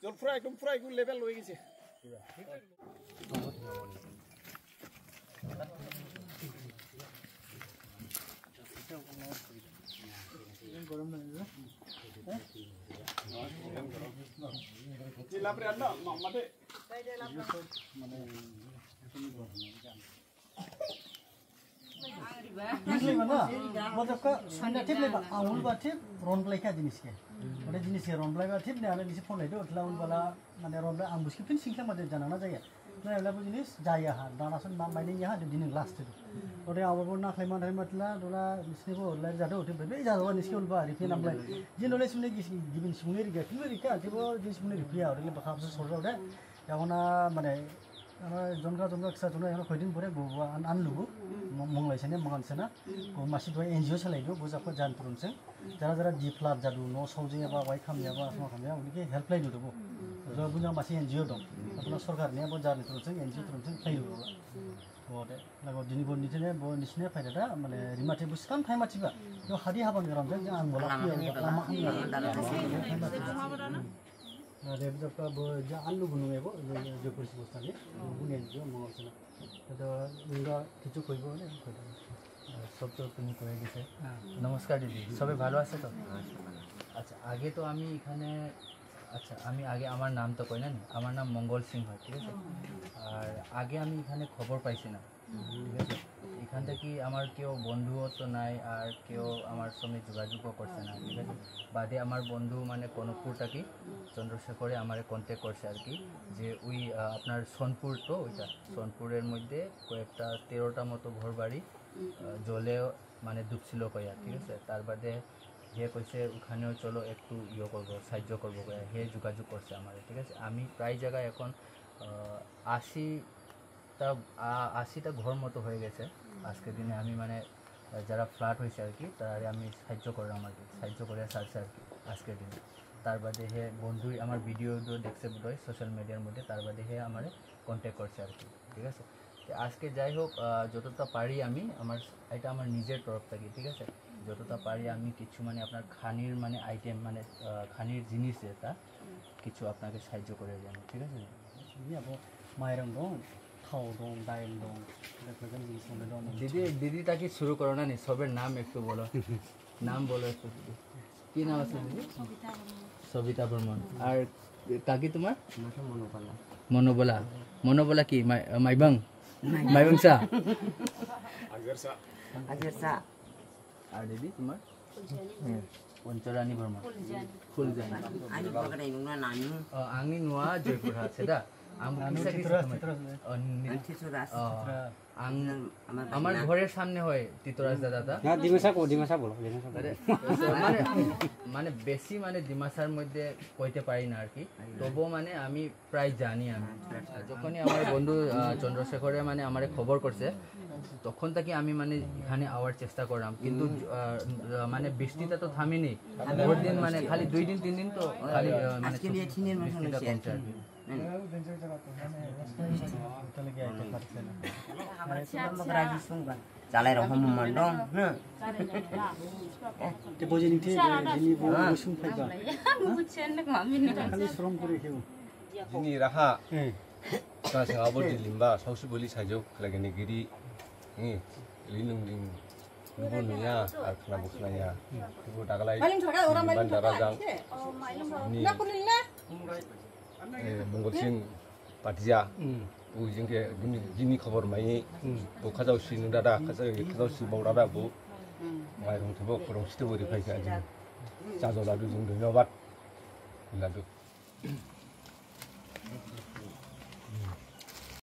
জলফ্রা একদম পুরা একদম লেভেল হয়ে গেছে গরম না জিলা প্রে আন্না মামাতে মানে Mana, macam kau sana tip lepas awal batip ronblay kah jenis ke? Ada jenis ke ronblay batip ni ada jenis phone itu adalah bala mana ronblay ambus kipin singkang macam jana na jaya. Nah, lepas jenis jaya ha, dana sun mainin ya ha, jadi jenis last itu. Ada awal pun nak leman leman lah, dola jenis ni pun lari jatuh, tip berbeza jatuh jenis ke ulba, ripin amlay. Jenis dola sebenarnya gibin semuanya riga, kira riga, tiba jenis semuanya ripia, orang lepas apa sorang dah, yang mana mana jonga kisah jonga yang kau ini boleh gua anlu menglai sana mangan sana gua masih dua NGO selai gua gua apa jalan turun sen jara di flat jadu no sauje apa wai kam ya apa semua kam ya unik helpline itu gua jadi punya masih NGO dong apa सरकार ni apa jalan turun sen NGO turun sen play itu gua deh lagu jenis gua ni jenis gua ni sini apa ada mana remote bus kan time macam apa yo hari apa ni orang jangan ang bola lama ada beberapa baca alu gunung ego, जो kursi bostan ni, bukan juga mengawal sana. Ada enggak কিছু কইবো না কইতা সব তো তুমি কয়ে গেছে নমস্কার দিদি সবাই ভালো আছে তো আচ্ছা আগে তো আমি এখানে আচ্ছা আমি আগে আমার নাম তো কই না আমার নাম মঙ্গল সিং হয় ঠিক আছে আর আগে আমি এখানে খবর পাইছি না ঠিক আছে এখান থেকে আমার কেউ বন্ধুও তো নাই আর কেউ আমার সঙ্গে যোগাযোগও করছে না ঠিক আছে বাদে আমার বন্ধু মানে কনকপুরটা কি চন্দ্রশেখরে আমার কন্ট্যাক্ট করছে আর কি যে ওই আপনার সোনপুর তো ওইটা সোনপুরের মধ্যে কয়েকটা 13টা মতো ঘর বাড়ি জলে মানে ডুবছিল কয়া ঠিক আছে তার বাদে হে কইছে ওখানেও চলো একটু ইয়ে করবো সাহায্য করবো কয়া হে যোগাযোগ করছে আমার ঠিক আছে আমি প্রায় জায়গায় এখন 80টা ঘর মতো হয়ে গেছে আজকের দিনে আমি মানে যারা ফ্ল্যাট হয়েছে আর কি তারা আমি সাহায্য করলাম আর কি সাহায্য করে সারছে আর কি আজকের দিনে তার বাদে হে বন্ধু আমার ভিডিও দেখছে বোধহয় সোশ্যাল মিডিয়ার মধ্যে তার বাদে হে আমার কন্ট্যাক্ট করছে আর কি ঠিক আছে আজকে যাই হোক যতটা পারি আমি আমার এটা আমার নিজের তরফ থেকে ঠিক আছে যতটা পারি আমি কিছু মানে আপনার খানির মানে আইটেম মানে খানির জিনিস যেটা কিছু আপনাকে সাহায্য করে দেন ঠিক আছে মায়েরং দং থাও দং ডাইল দং দিদি তাকে শুরু করো না নি সবের নাম একটু বলো নাম বলো একটু কি নাম আছে দিদি সবিতা বর্মন আর কাকি তোমার মনোবলা মনোবলা কি মাইবাং মাইবাংসা আগেরসা আর দিদি তোমার পঞ্চরানী বর্মন ফুলজানি আঙি নোয়া জয়পুরহাট সেটা আমার ঘরের সামনে হয় তিতরাজ দাদা মানে বেশি মানে ডিমাসার মধ্যে কইতে পারি না আর কি তবুও মানে আমি প্রায় জানি আমি যখনই আমার বন্ধু চন্দ্রশেখরে মানে আমার খবর করছে তখন থেকে আমি মানে এখানে আওয়ার চেষ্টা করলাম কিন্তু মানে বৃষ্টিটা তো থামেনি ভোর দিন মানে খালি 2 দিন 3 দিন তো খালি মানে বৃষ্টিটা কমছে আর কি চালাই রহম মন্ডং তে বজেনি তে জিনি বসুন ফাইবা বুঝছেন না মামিনি খালি শ্রম করে খেও জিনি রাহা কা সাবো দিলিমবা সাউসি বলি সাইজো লাগেনি গিরি লিনুং link nubo nuya ar khna bukhna nubo dagalai ban darajang ni mongol sing patia ujing ke gini khobor mai bo khajau sinu dada khajau si bau dada bo mai rong thebo korong situ bori phai ka ji cha jo la du jing du bat la du